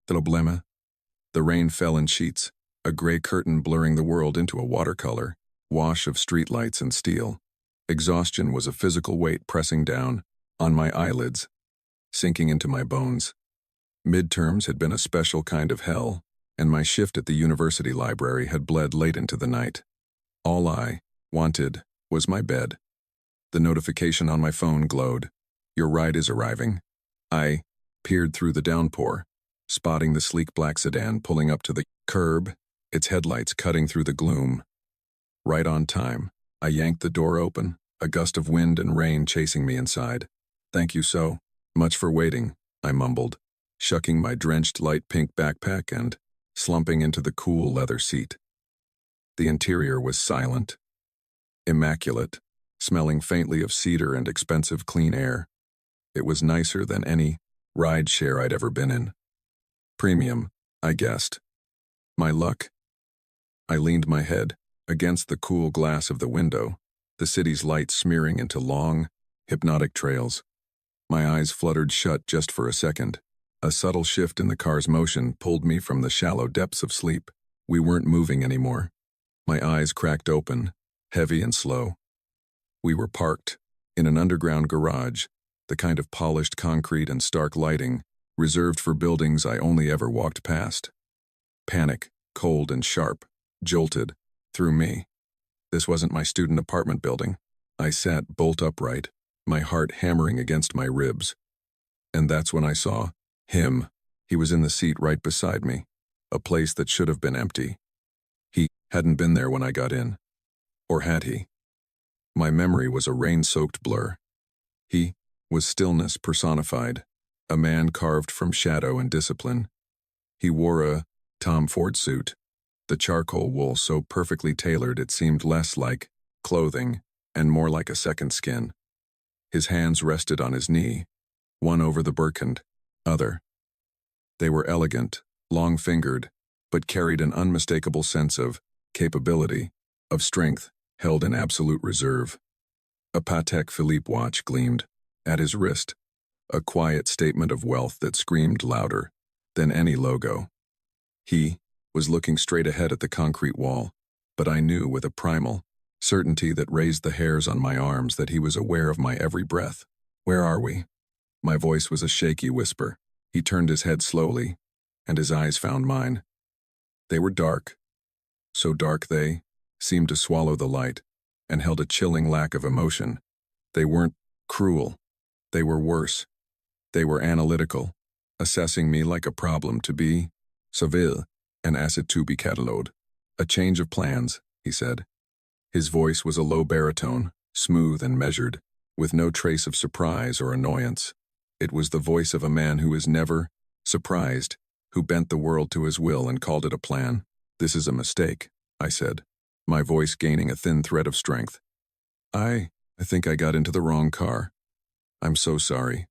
Problema. The rain fell in sheets, a gray curtain blurring the world into a watercolor, wash of streetlights and steel. Exhaustion was a physical weight pressing down on my eyelids, sinking into my bones. Midterms had been a special kind of hell, and my shift at the university library had bled late into the night. All I wanted was my bed. The notification on my phone glowed. Your ride is arriving. I peered through the downpour, spotting the sleek black sedan pulling up to the curb, its headlights cutting through the gloom. Right on time, I yanked the door open, a gust of wind and rain chasing me inside. Thank you so much for waiting, I mumbled, shucking my drenched light pink backpack and slumping into the cool leather seat. The interior was silent, immaculate, smelling faintly of cedar and expensive clean air. It was nicer than any ride share I'd ever been in. Premium, I guessed. My luck. I leaned my head against the cool glass of the window, the city's light smearing into long, hypnotic trails. My eyes fluttered shut just for a second. A subtle shift in the car's motion pulled me from the shallow depths of sleep. We weren't moving anymore. My eyes cracked open, heavy and slow. We were parked in an underground garage, the kind of polished concrete and stark lighting reserved for buildings I only ever walked past. Panic, cold and sharp, jolted through me. This wasn't my student apartment building. I sat bolt upright, my heart hammering against my ribs. And that's when I saw him. He was in the seat right beside me, a place that should have been empty. He hadn't been there when I got in. Or had he? My memory was a rain-soaked blur. He was stillness personified, a man carved from shadow and discipline. He wore a Tom Ford suit, the charcoal wool so perfectly tailored it seemed less like clothing and more like a second skin. His hands rested on his knee, one over the Burkund, other. They were elegant, long-fingered, but carried an unmistakable sense of capability, of strength, held in absolute reserve. A Patek Philippe watch gleamed at his wrist, a quiet statement of wealth that screamed louder than any logo. He was looking straight ahead at the concrete wall, but I knew with a primal certainty that raised the hairs on my arms that he was aware of my every breath. Where are we? My voice was a shaky whisper. He turned his head slowly, and his eyes found mine. They were dark, so dark they seemed to swallow the light, and held a chilling lack of emotion. They weren't cruel. They were worse. They were analytical, assessing me like a problem to be seville, an asset to be catalogued. A change of plans, he said. His voice was a low baritone, smooth and measured, with no trace of surprise or annoyance. It was the voice of a man who is never surprised, who bent the world to his will and called it a plan. This is a mistake, I said, my voice gaining a thin thread of strength. I think I got into the wrong car. I'm so sorry.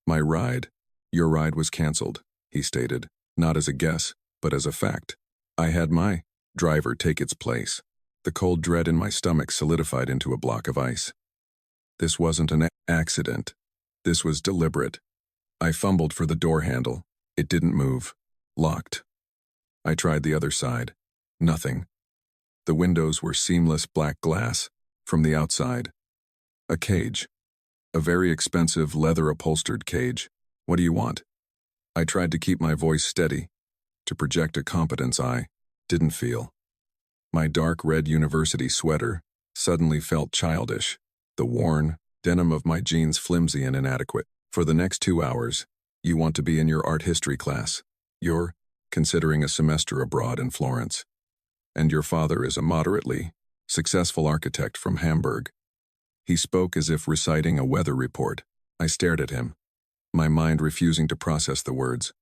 Your ride was canceled, he stated, not as a guess, but as a fact. I had my driver take its place. The cold dread in my stomach solidified into a block of ice. This wasn't an accident. This was deliberate. I fumbled for the door handle. It didn't move. Locked. I tried the other side. Nothing. The windows were seamless black glass from the outside. A cage. A very expensive leather-upholstered cage. What do you want? I tried to keep my voice steady, to project a competence I didn't feel. My dark red university sweater suddenly felt childish, the worn denim of my jeans flimsy and inadequate. For the next 2 hours, you want to be in your art history class. You're considering a semester abroad in Florence. And your father is a moderately successful architect from Hamburg. He spoke as if reciting a weather report. I stared at him, my mind refusing to process the words.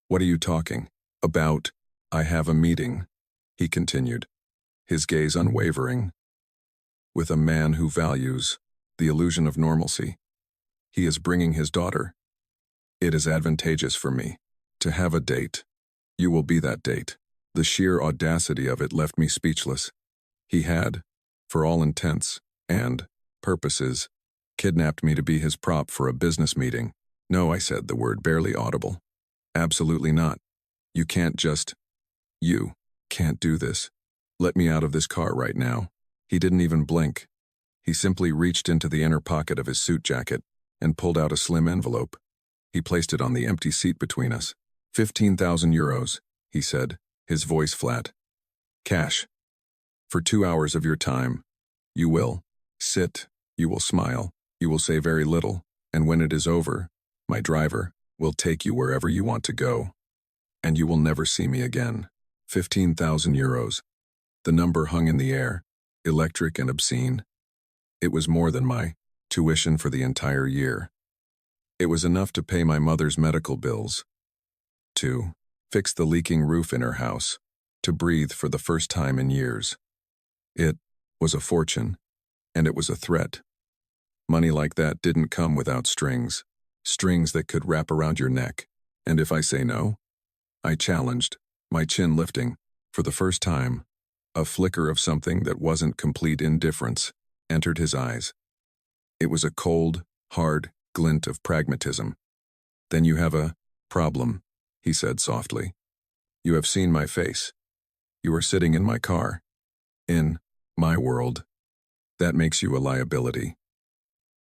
What are you talking about? I have a meeting, he continued, his gaze unwavering, with a man who values the illusion of normalcy. He is bringing his daughter. It is advantageous for me to have a date. You will be that date. The sheer audacity of it left me speechless. He had, for all intents and purposes, kidnapped me to be his prop for a business meeting. No, I said, the word barely audible. Absolutely not. You can't just, you can't do this. Let me out of this car right now. He didn't even blink. He simply reached into the inner pocket of his suit jacket and pulled out a slim envelope. He placed it on the empty seat between us. 15,000 euros, he said, his voice flat. Cash. For 2 hours of your time. You will sit, you will smile, you will say very little, and when it is over, my driver will take you wherever you want to go. And you will never see me again. 15,000 euros. The number hung in the air, electric and obscene. It was more than my tuition for the entire year. It was enough to pay my mother's medical bills, to fix the leaking roof in her house, to breathe for the first time in years. It was a fortune, and it was a threat. Money like that didn't come without strings, strings that could wrap around your neck. And if I say no? I challenged, my chin lifting. For the first time, a flicker of something that wasn't complete indifference entered his eyes. It was a cold, hard glint of pragmatism. Then you have a problem, he said softly. You have seen my face. You are sitting in my car. In my world. That makes you a liability.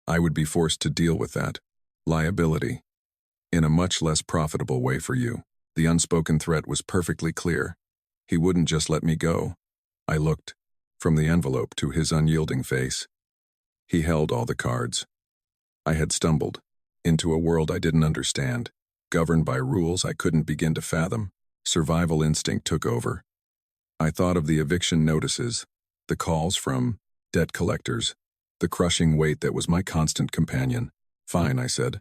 I would be forced to deal with that liability in a much less profitable way for you. The unspoken threat was perfectly clear. He wouldn't just let me go. I looked from the envelope to his unyielding face. He held all the cards. I had stumbled into a world I didn't understand, governed by rules I couldn't begin to fathom. Survival instinct took over. I thought of the eviction notices, the calls from debt collectors, the crushing weight that was my constant companion. Fine, I said,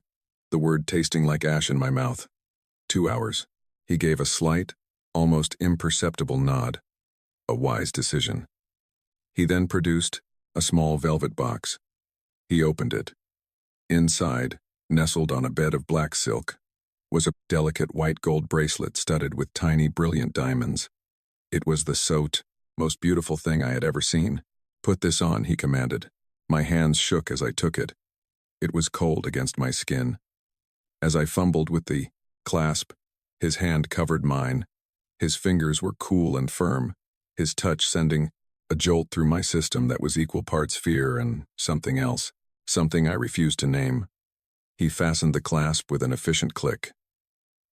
the word tasting like ash in my mouth. 2 hours. He gave a slight, almost imperceptible nod. A wise decision. He then produced a small velvet box. He opened it. Inside, nestled on a bed of black silk, was a delicate white gold bracelet studded with tiny, brilliant diamonds. It was the most beautiful thing I had ever seen. Put this on, he commanded. My hands shook as I took it. It was cold against my skin. As I fumbled with the clasp, his hand covered mine. His fingers were cool and firm, his touch sending a jolt through my system that was equal parts fear and something else, something I refused to name. He fastened the clasp with an efficient click.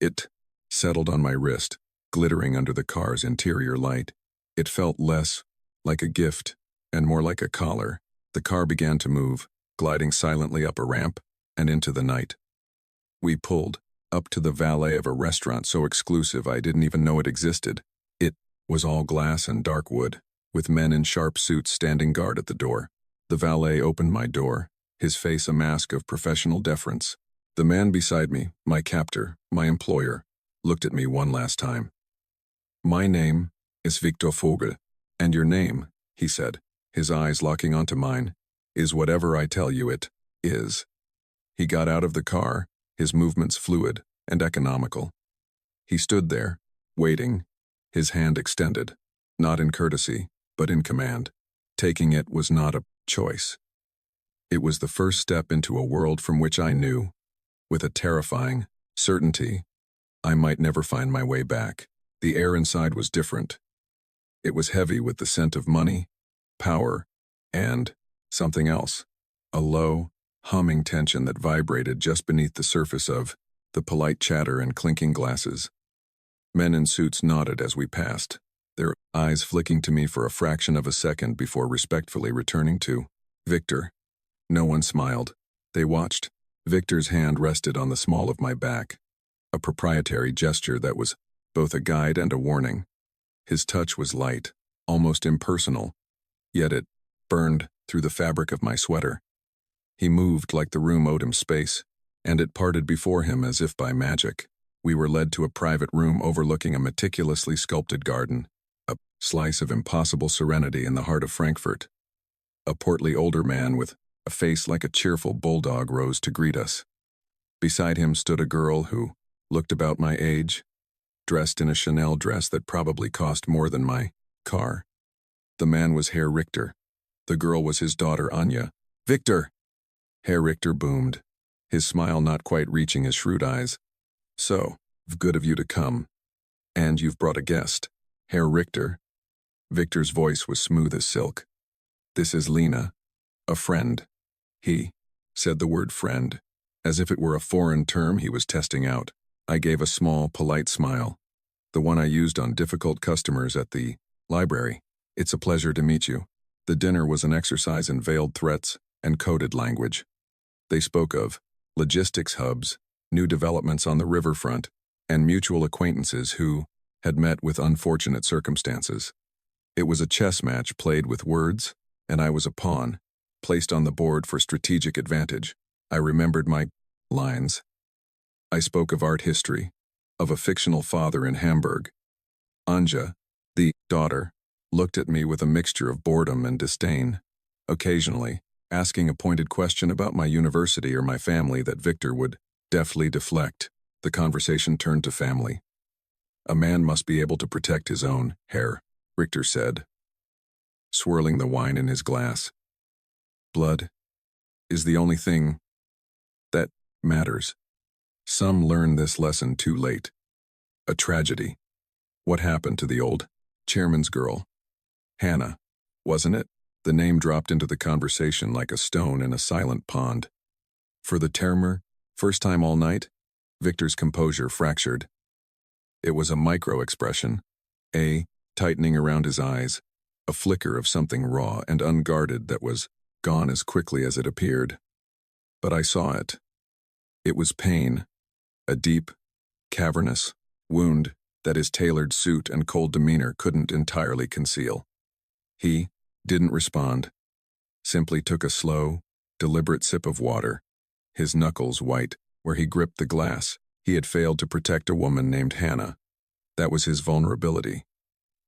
It settled on my wrist, glittering under the car's interior light. It felt less like a gift and more like a collar. The car began to move, gliding silently up a ramp and into the night. We pulled up to the valet of a restaurant so exclusive I didn't even know it existed. It was all glass and dark wood, with men in sharp suits standing guard at the door. The valet opened my door, his face a mask of professional deference. The man beside me, my captor, my employer, looked at me one last time. My name is Viktor Vogel, and your name, he said, his eyes locking onto mine, is whatever I tell you it is. He got out of the car, his movements fluid and economical. He stood there, waiting, his hand extended, not in courtesy, but in command. Taking it was not a choice. It was the first step into a world from which I knew, with a terrifying certainty, I might never find my way back. The air inside was different. It was heavy with the scent of money, power, and something else, a low, humming tension that vibrated just beneath the surface of the polite chatter and clinking glasses. Men in suits nodded as we passed, their eyes flicking to me for a fraction of a second before respectfully returning to Viktor. No one smiled. They watched. Viktor's hand rested on the small of my back, a proprietary gesture that was both a guide and a warning. His touch was light, almost impersonal, yet it burned through the fabric of my sweater. He moved like the room owed him space, and it parted before him as if by magic. We were led to a private room overlooking a meticulously sculpted garden, a slice of impossible serenity in the heart of Frankfurt. A portly older man with a face like a cheerful bulldog rose to greet us. Beside him stood a girl who looked about my age, dressed in a Chanel dress that probably cost more than my car. The man was Herr Richter. The girl was his daughter Anya. Viktor! Herr Richter boomed, his smile not quite reaching his shrewd eyes. So, good of you to come. And you've brought a guest. Herr Richter. Victor's voice was smooth as silk. This is Lena. A friend. He said the word friend, as if it were a foreign term he was testing out. I gave a small, polite smile, the one I used on difficult customers at the library. It's a pleasure to meet you. The dinner was an exercise in veiled threats and coded language. They spoke of logistics hubs, new developments on the riverfront, and mutual acquaintances who had met with unfortunate circumstances. It was a chess match played with words, and I was a pawn, placed on the board for strategic advantage. I remembered my lines. I spoke of art history, of a fictional father in Hamburg. Anja, the daughter, looked at me with a mixture of boredom and disdain, occasionally asking a pointed question about my university or my family that Victor would deftly deflect. The conversation turned to family. A man must be able to protect his own, Herr Richter said, swirling the wine in his glass. Blood is the only thing that matters. Some learn this lesson too late. A tragedy. What happened to the old chairman's girl? Hannah, wasn't it? The name dropped into the conversation like a stone in a silent pond. For the termer, first time all night, Victor's composure fractured. It was a micro-expression, a tightening around his eyes, a flicker of something raw and unguarded that was gone as quickly as it appeared. But I saw it. It was pain, a deep, cavernous wound that his tailored suit and cold demeanor couldn't entirely conceal. He didn't respond, simply took a slow, deliberate sip of water, his knuckles white where he gripped the glass. He had failed to protect a woman named Hannah. That was his vulnerability.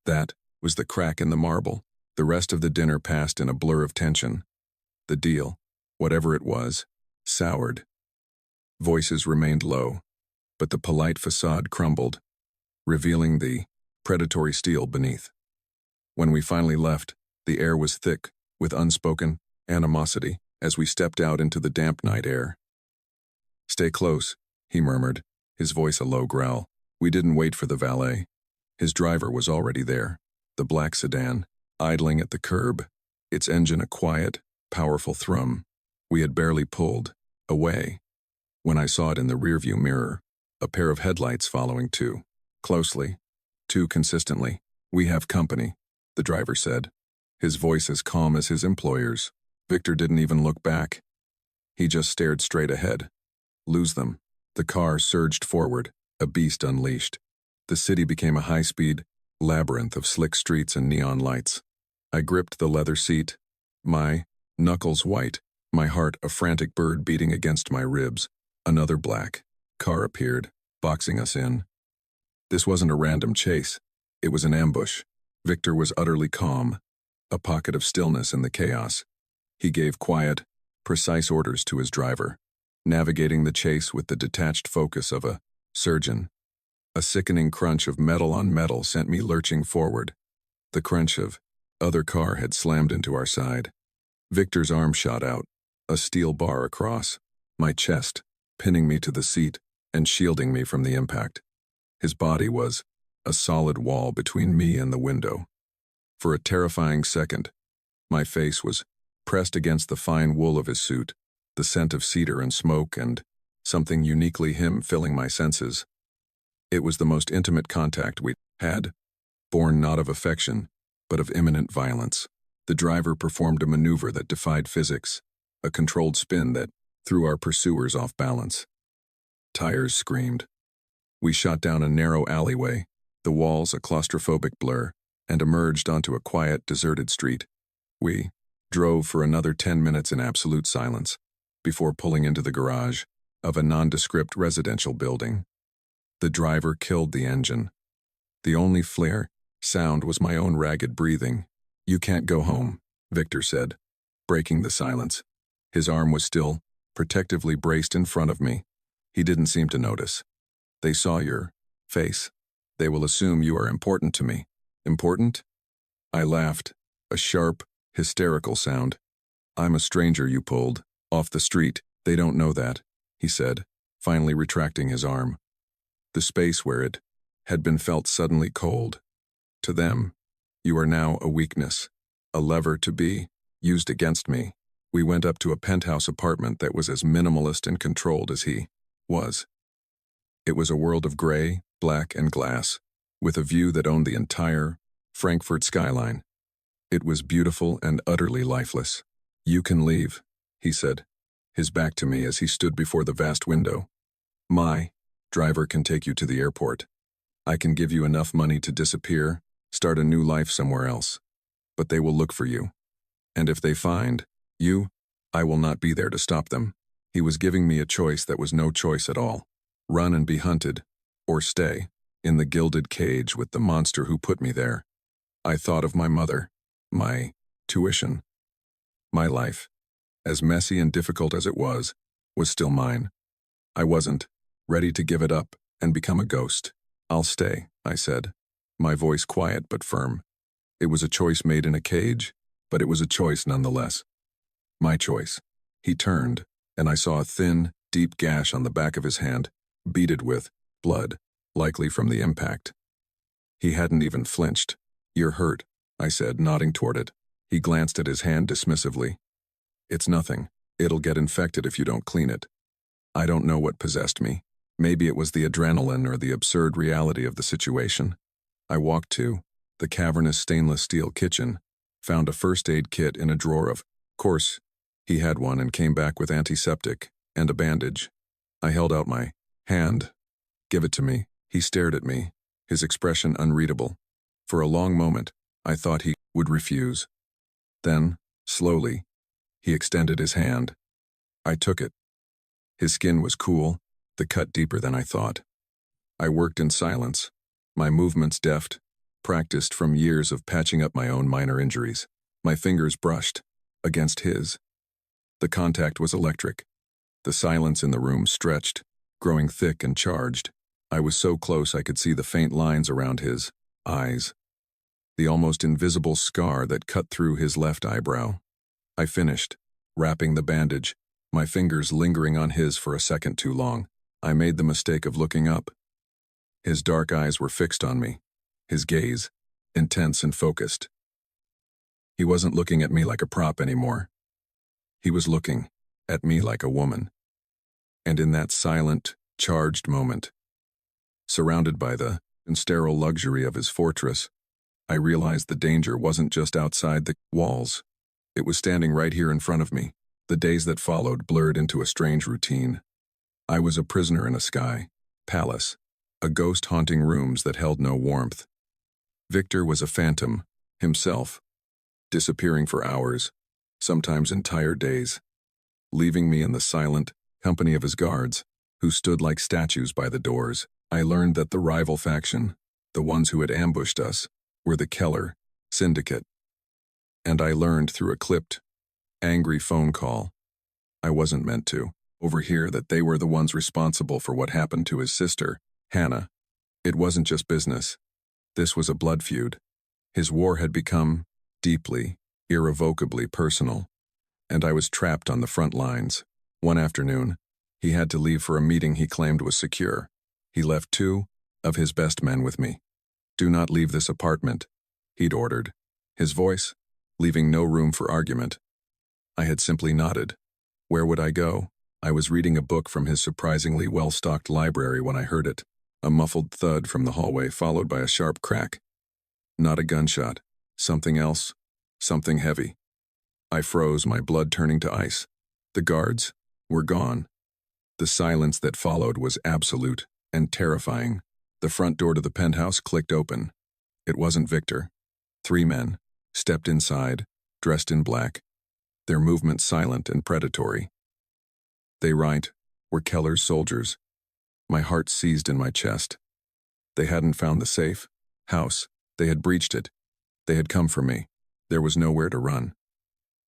That was the crack in the marble. The rest of the dinner passed in a blur of tension. The deal, whatever it was, soured. Voices remained low, but the polite facade crumbled, revealing the predatory steel beneath. When we finally left, the air was thick with unspoken animosity as we stepped out into the damp night air. Stay close, he murmured, his voice a low growl. We didn't wait for the valet. His driver was already there, the black sedan, idling at the curb, its engine a quiet, powerful thrum. We had barely pulled away when I saw it in the rearview mirror, a pair of headlights following too closely, too consistently. We have company, the driver said, his voice as calm as his employer's. Victor didn't even look back. He just stared straight ahead. Lose them. The car surged forward, a beast unleashed. The city became a high-speed labyrinth of slick streets and neon lights. I gripped the leather seat, my knuckles white, my heart a frantic bird beating against my ribs. Another black car appeared, boxing us in. This wasn't a random chase. It was an ambush. Victor was utterly calm, a pocket of stillness in the chaos. He gave quiet, precise orders to his driver, navigating the chase with the detached focus of a surgeon. A sickening crunch of metal on metal sent me lurching forward. The crunch of other car had slammed into our side. Victor's arm shot out, a steel bar across my chest, pinning me to the seat and shielding me from the impact. His body was a solid wall between me and the window. For a terrifying second, my face was pressed against the fine wool of his suit, the scent of cedar and smoke and something uniquely him filling my senses. It was the most intimate contact we had, born not of affection, but of imminent violence. The driver performed a maneuver that defied physics, a controlled spin that threw our pursuers off balance. Tires screamed. We shot down a narrow alleyway, the walls a claustrophobic blur, and emerged onto a quiet, deserted street. We drove for another 10 minutes in absolute silence, before pulling into the garage of a nondescript residential building. The driver killed the engine. The only flare sound was my own ragged breathing. You can't go home, Victor said, breaking the silence. His arm was still protectively braced in front of me. He didn't seem to notice. They saw your face. They will assume you are important to me. Important? I laughed, a sharp, hysterical sound. I'm a stranger you pulled off the street. They don't know that, he said, finally retracting his arm. The space where it had been felt suddenly cold. To them, you are now a weakness, a lever to be used against me. We went up to a penthouse apartment that was as minimalist and controlled as he was. It was a world of gray, black, and glass, with a view that owned the entire Frankfurt skyline. It was beautiful and utterly lifeless. "You can leave," he said, his back to me as he stood before the vast window. "My driver can take you to the airport. I can give you enough money to disappear, start a new life somewhere else. But they will look for you. And if they find you, I will not be there to stop them." He was giving me a choice that was no choice at all. Run and be hunted, or stay in the gilded cage with the monster who put me there. I thought of my mother, my tuition, my life. As messy and difficult as it was still mine. I wasn't ready to give it up and become a ghost. "I'll stay," I said, my voice quiet but firm. It was a choice made in a cage, but it was a choice nonetheless. My choice. He turned, and I saw a thin, deep gash on the back of his hand, beaded with blood, likely from the impact. He hadn't even flinched. "You're hurt," I said, nodding toward it. He glanced at his hand dismissively. "It's nothing. It'll get infected if you don't clean it." I don't know what possessed me. Maybe it was the adrenaline or the absurd reality of the situation. I walked to the cavernous stainless steel kitchen, found a first aid kit in a drawer. Of course, he had one and came back with antiseptic and a bandage. I held out my hand. "Give it to me." He stared at me, his expression unreadable. For a long moment, I thought he would refuse. Then, slowly, he extended his hand. I took it. His skin was cool, the cut deeper than I thought. I worked in silence, my movements deft, practiced from years of patching up my own minor injuries. My fingers brushed against his. The contact was electric. The silence in the room stretched, growing thick and charged. I was so close I could see the faint lines around his eyes, the almost invisible scar that cut through his left eyebrow. I finished, wrapping the bandage, my fingers lingering on his for a second too long. I made the mistake of looking up. His dark eyes were fixed on me, his gaze intense and focused. He wasn't looking at me like a prop anymore. He was looking at me like a woman. And in that silent, charged moment, surrounded by the sterile luxury of his fortress, I realized the danger wasn't just outside the walls. It was standing right here in front of me. The days that followed blurred into a strange routine. I was a prisoner in a sky palace, a ghost haunting rooms that held no warmth. Viktor was a phantom, himself, disappearing for hours, sometimes entire days, leaving me in the silent company of his guards, who stood like statues by the doors. I learned that the rival faction, the ones who had ambushed us, were the Keller Syndicate. And I learned through a clipped, angry phone call I wasn't meant to overhear that they were the ones responsible for what happened to his sister, Hannah. It wasn't just business. This was a blood feud. His war had become deeply, irrevocably personal, and I was trapped on the front lines. One afternoon, he had to leave for a meeting he claimed was secure. He left 2 of his best men with me. "Do not leave this apartment," he'd ordered, his voice leaving no room for argument. I had simply nodded. Where would I go? I was reading a book from his surprisingly well-stocked library when I heard it, a muffled thud from the hallway followed by a sharp crack. Not a gunshot. Something else. Something heavy. I froze, my blood turning to ice. The guards were gone. The silence that followed was absolute and terrifying. The front door to the penthouse clicked open. It wasn't Viktor. 3 men stepped inside, dressed in black, their movements silent and predatory. They were Keller's soldiers. My heart seized in my chest. They hadn't found the safe house. They had breached it. They had come for me. There was nowhere to run.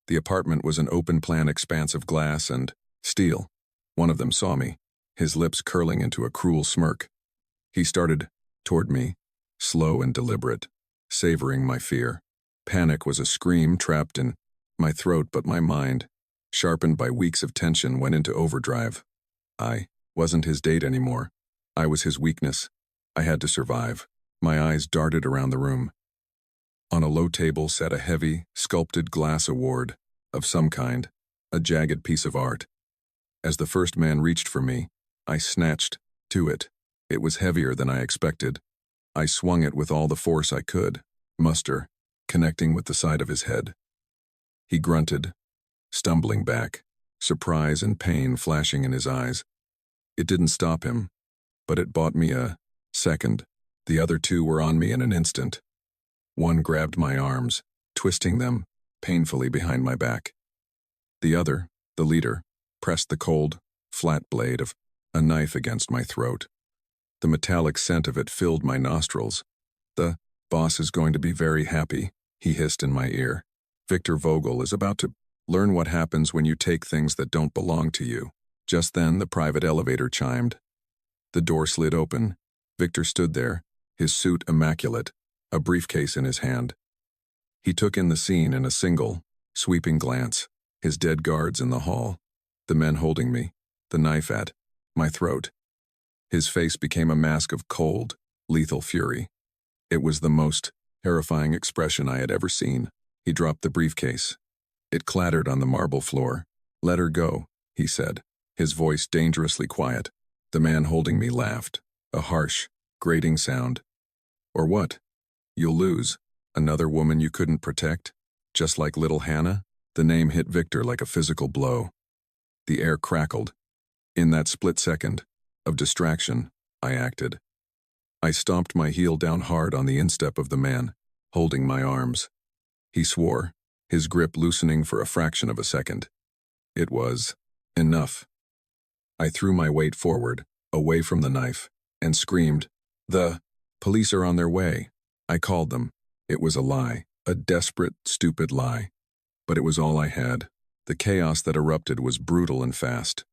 The apartment was an open-plan expanse of glass and steel. One of them saw me, his lips curling into a cruel smirk. He started toward me, slow and deliberate, savoring my fear. Panic was a scream trapped in my throat, but my mind, sharpened by weeks of tension, went into overdrive. I wasn't his date anymore. I was his weakness, I had to survive. My eyes darted around the room. On a low table sat a heavy, sculpted glass award of some kind, a jagged piece of art. As the first man reached for me, I snatched to it. It was heavier than I expected. I swung it with all the force I could muster, connecting with the side of his head. He grunted, stumbling back, surprise and pain flashing in his eyes. It didn't stop him, but it bought me a second. The other two were on me in an instant. One grabbed my arms, twisting them painfully behind my back. The other, the leader, pressed the cold, flat blade of a knife against my throat. The metallic scent of it filled my nostrils. "The boss is going to be very happy," he hissed in my ear. "Viktor Vogel is about to learn what happens when you take things that don't belong to you." Just then, the private elevator chimed. The door slid open. Viktor stood there, his suit immaculate, a briefcase in his hand. He took in the scene in a single, sweeping glance, his dead guards in the hall, the men holding me, the knife at my throat. His face became a mask of cold, lethal fury. It was the most terrifying expression I had ever seen. He dropped the briefcase. It clattered on the marble floor. "Let her go," he said, his voice dangerously quiet. The man holding me laughed, a harsh, grating sound. "Or what? You'll lose. Another woman you couldn't protect? Just like little Hannah?" The name hit Viktor like a physical blow. The air crackled. In that split second of distraction, I acted. I stomped my heel down hard on the instep of the man, holding my arms. He swore, his grip loosening for a fraction of a second. It was enough. I threw my weight forward, away from the knife, and screamed, "The police are on their way." I called them. It was a lie, a desperate, stupid lie. But it was all I had. The chaos that erupted was brutal and fast.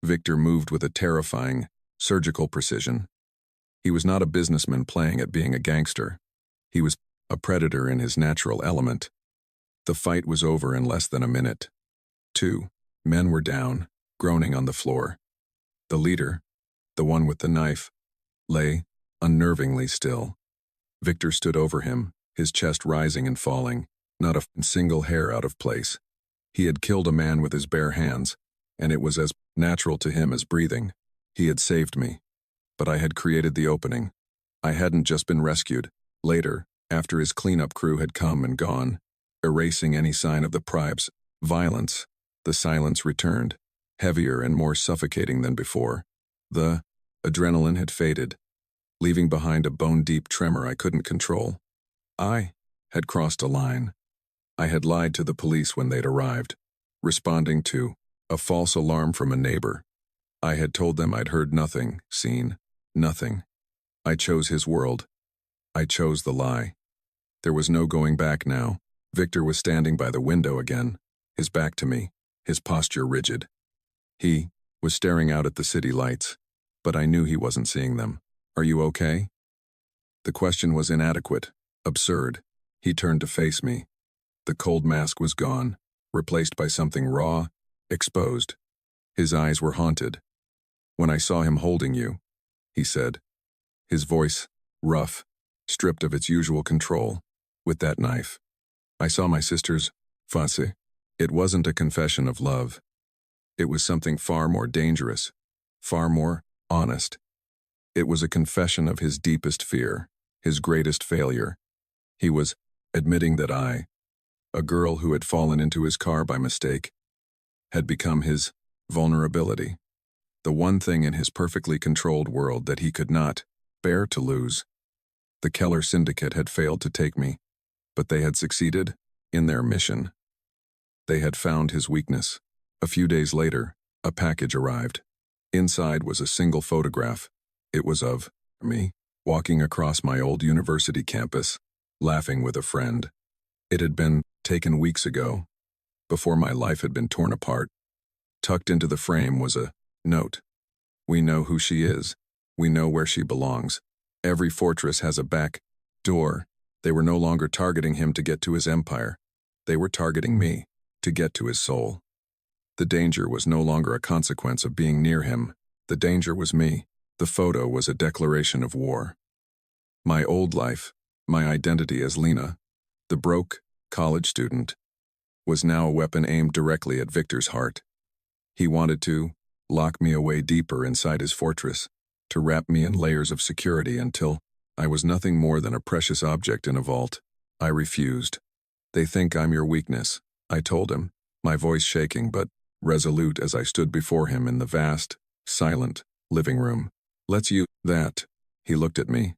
Viktor moved with a terrifying, surgical precision. He was not a businessman playing at being a gangster. He was a predator in his natural element. The fight was over in less than a minute. 2 men were down, groaning on the floor. The leader, the one with the knife, lay unnervingly still. Viktor stood over him, his chest rising and falling, not a single hair out of place. He had killed a man with his bare hands, and it was as natural to him as breathing. He had saved me, but I had created the opening. I hadn't just been rescued. Later, after his cleanup crew had come and gone, erasing any sign of the pribe's violence, the silence returned, heavier and more suffocating than before. The adrenaline had faded, leaving behind a bone-deep tremor I couldn't control. I had crossed a line. I had lied to the police when they'd arrived, responding to a false alarm from a neighbor. I had told them I'd heard nothing, seen nothing. I chose his world. I chose the lie. There was no going back now. Viktor was standing by the window again, his back to me, his posture rigid. He was staring out at the city lights, but I knew he wasn't seeing them. "Are you okay?" The question was inadequate, absurd. He turned to face me. The cold mask was gone, replaced by something raw, exposed. His eyes were haunted. "When I saw him holding you," he said, his voice rough, stripped of its usual control, "with that knife, I saw my sister's face." It wasn't a confession of love. It was something far more dangerous, far more honest. It was a confession of his deepest fear, his greatest failure. He was admitting that I, a girl who had fallen into his car by mistake, had become his vulnerability, the one thing in his perfectly controlled world that he could not bear to lose. The Keller Syndicate had failed to take me, but they had succeeded in their mission. They had found his weakness. A few days later, a package arrived. Inside was a single photograph. It was of me, walking across my old university campus, laughing with a friend. It had been taken weeks ago, before my life had been torn apart. Tucked into the frame was a note. "We know who she is. We know where she belongs. Every fortress has a back door." They were no longer targeting him to get to his empire. They were targeting me to get to his soul. The danger was no longer a consequence of being near him. The danger was me. The photo was a declaration of war. My old life, my identity as Lena, the broke college student, was now a weapon aimed directly at Viktor's heart. He wanted to lock me away deeper inside his fortress, to wrap me in layers of security until I was nothing more than a precious object in a vault. I refused. They think I'm your weakness, I told him, my voice shaking but resolute as I stood before him in the vast, silent living room. Let's use that. He looked at me,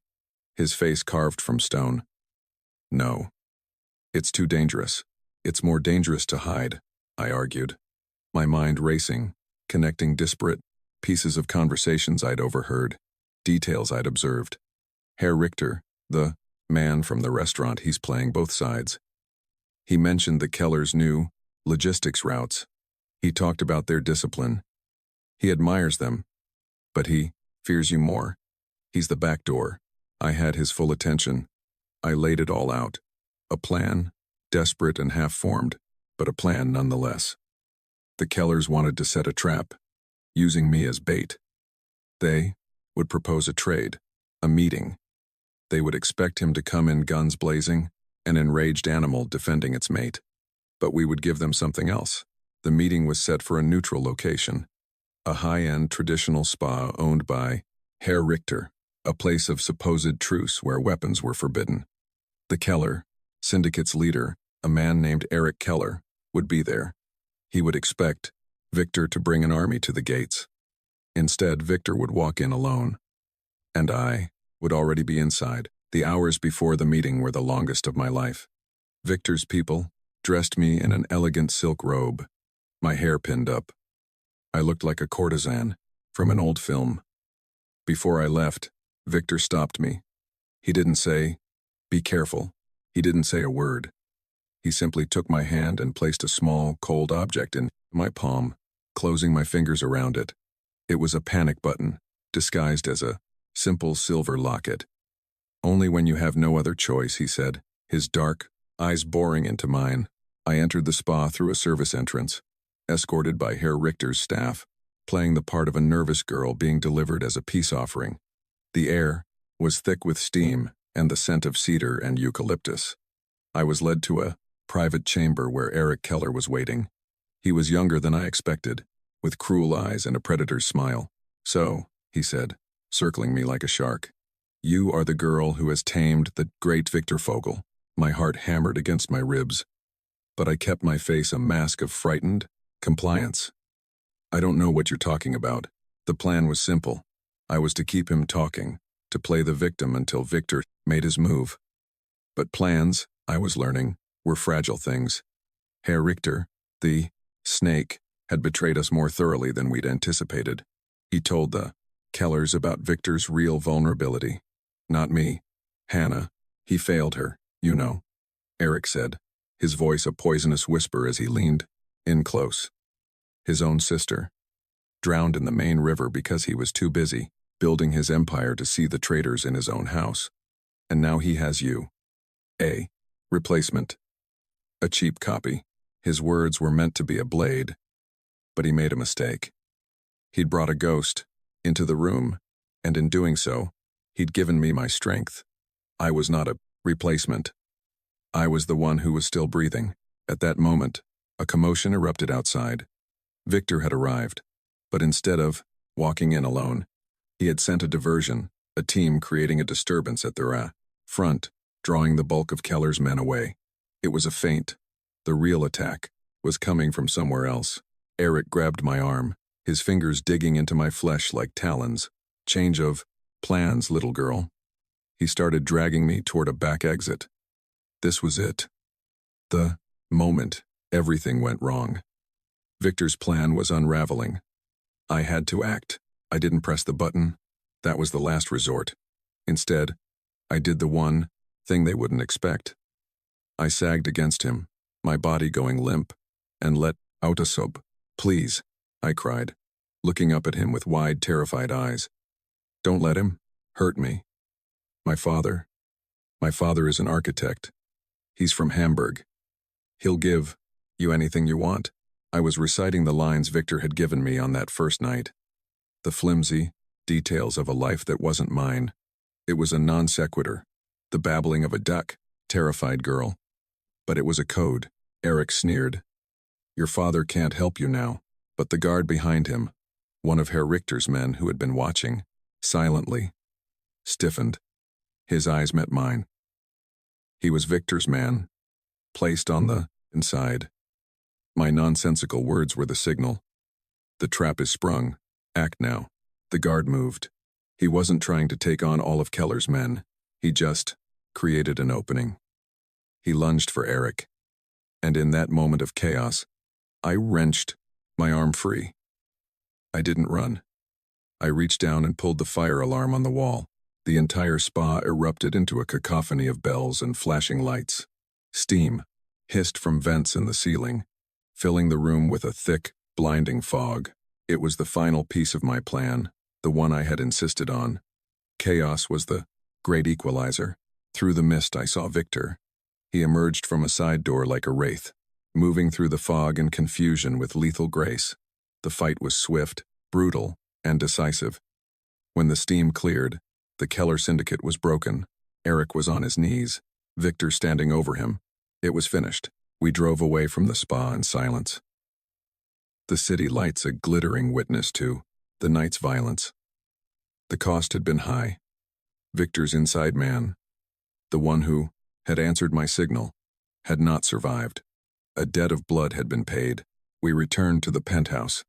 his face carved from stone. No. It's too dangerous. It's more dangerous to hide, I argued, my mind racing, connecting disparate pieces of conversations I'd overheard, details I'd observed. Herr Richter, the man from the restaurant, he's playing both sides. He mentioned the Keller's new logistics routes. He talked about their discipline. He admires them, but he fears you more. He's the back door. I had his full attention. I laid it all out. A plan, desperate and half-formed, but a plan nonetheless. The Kellers wanted to set a trap, using me as bait. They would propose a trade, a meeting. They would expect him to come in guns blazing, an enraged animal defending its mate. But we would give them something else. The meeting was set for a neutral location, a high-end traditional spa owned by Herr Richter, a place of supposed truce where weapons were forbidden. The Keller, syndicate's leader, a man named Eric Keller, would be there. He would expect Viktor to bring an army to the gates. Instead, Viktor would walk in alone. And I would already be inside. The hours before the meeting were the longest of my life. Viktor's people dressed me in an elegant silk robe, my hair pinned up. I looked like a courtesan from an old film. Before I left, Viktor stopped me. He didn't say, "Be careful." He didn't say a word. He simply took my hand and placed a small, cold object in my palm, closing my fingers around it. It was a panic button, disguised as a simple silver locket. "Only when you have no other choice," he said, his dark eyes boring into mine. I entered the spa through a service entrance, escorted by Herr Richter's staff, playing the part of a nervous girl being delivered as a peace offering. The air was thick with steam and the scent of cedar and eucalyptus. I was led to a private chamber where Eric Keller was waiting. He was younger than I expected, with cruel eyes and a predator's smile. "So," he said, circling me like a shark, "you are the girl who has tamed the great Viktor Vogel." My heart hammered against my ribs, but I kept my face a mask of frightened compliance. "I don't know what you're talking about. The plan was simple. I was to keep him talking, to play the victim until Viktor made his move. But plans, I was learning, were fragile things. Herr Richter, the snake, had betrayed us more thoroughly than we'd anticipated. He told the Kellers about Viktor's real vulnerability. Not me. Hannah. He failed her, you know," Eric said, his voice a poisonous whisper as he leaned in close. "His own sister. Drowned in the main river because he was too busy building his empire to see the traitors in his own house. And now he has you. A replacement. A cheap copy." His words were meant to be a blade, but he made a mistake. He'd brought a ghost into the room, and in doing so, he'd given me my strength. I was not a replacement. I was the one who was still breathing. At that moment, a commotion erupted outside. Viktor had arrived, but instead of walking in alone, he had sent a diversion, a team creating a disturbance at their front, drawing the bulk of Keller's men away. It was a feint. The real attack was coming from somewhere else. Eric grabbed my arm, his fingers digging into my flesh like talons. "Change of plans, little girl." He started dragging me toward a back exit. This was it. The moment everything went wrong. Viktor's plan was unraveling. I had to act. I didn't press the button. That was the last resort. Instead, I did the one thing they wouldn't expect. I sagged against him, my body going limp, and let out a sob. "Please," I cried, looking up at him with wide, terrified eyes. "Don't let him hurt me. My father is an architect. He's from Hamburg. He'll give you anything you want." I was reciting the lines Viktor had given me on that first night. The flimsy details of a life that wasn't mine. It was a non sequitur, the babbling of a duck, terrified girl. But it was a code. Eric sneered. Your father can't help you now. But the guard behind him, one of Herr Richter's men who had been watching, silently, stiffened. His eyes met mine. He was Viktor's man, placed on the inside. My nonsensical words were the signal. The trap is sprung. Act now. The guard moved. He wasn't trying to take on all of Keller's men. He just created an opening. He lunged for Eric. And in that moment of chaos, I wrenched my arm free. I didn't run. I reached down and pulled the fire alarm on the wall. The entire spa erupted into a cacophony of bells and flashing lights. Steam hissed from vents in the ceiling, filling the room with a thick, blinding fog. It was the final piece of my plan, the one I had insisted on. Chaos was the great equalizer. Through the mist I saw Viktor. He emerged from a side door like a wraith, moving through the fog and confusion with lethal grace. The fight was swift, brutal, and decisive. When the steam cleared, the Keller syndicate was broken. Eric was on his knees, Viktor standing over him. It was finished. We drove away from the spa in silence. The city lights a glittering witness to the night's violence. The cost had been high. Viktor's inside man, the one who had answered my signal, had not survived. A debt of blood had been paid. We returned to the penthouse.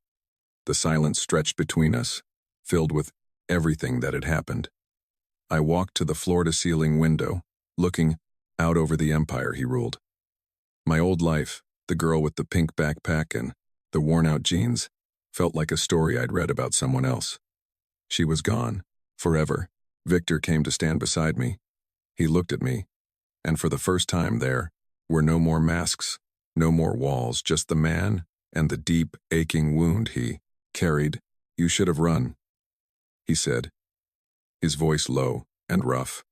The silence stretched between us, filled with everything that had happened. I walked to the floor-to-ceiling window, looking out over the empire he ruled. My old life, the girl with the pink backpack and the worn-out jeans, felt like a story I'd read about someone else. She was gone, forever. Viktor came to stand beside me. He looked at me, and for the first time there were no more masks, no more walls, just the man and the deep, aching wound he carried. You should have run, he said, his voice low and rough.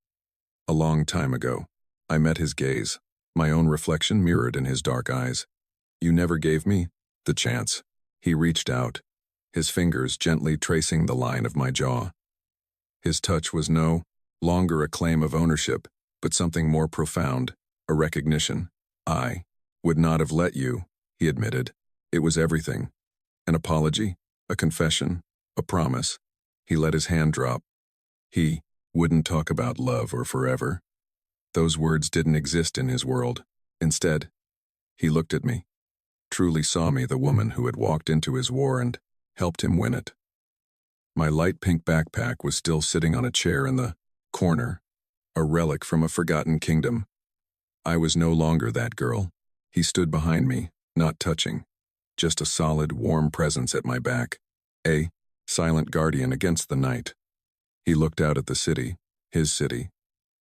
A long time ago, I met his gaze, my own reflection mirrored in his dark eyes. You never gave me the chance. He reached out, his fingers gently tracing the line of my jaw. His touch was no longer a claim of ownership, but something more profound, a recognition. I would not have let you, he admitted. It was everything. An apology, a confession, a promise. He let his hand drop. He wouldn't talk about love or forever. Those words didn't exist in his world. Instead, he looked at me, truly saw me, the woman who had walked into his war and helped him win it. My light pink backpack was still sitting on a chair in the corner, a relic from a forgotten kingdom. I was no longer that girl. He stood behind me, not touching, just a solid, warm presence at my back, a silent guardian against the night. He looked out at the city, his city,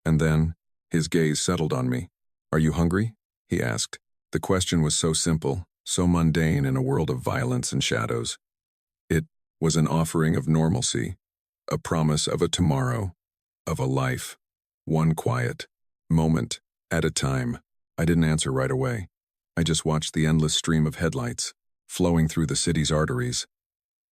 and then his gaze settled on me. Are you hungry? He asked. The question was so simple, so mundane in a world of violence and shadows. It was an offering of normalcy, a promise of a tomorrow, of a life, one quiet moment at a time. I didn't answer right away. I just watched the endless stream of headlights flowing through the city's arteries,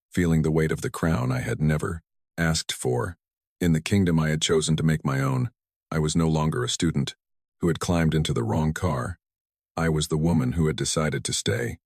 feeling the weight of the crown I had never asked for. In the kingdom I had chosen to make my own, I was no longer a student who had climbed into the wrong car. I was the woman who had decided to stay.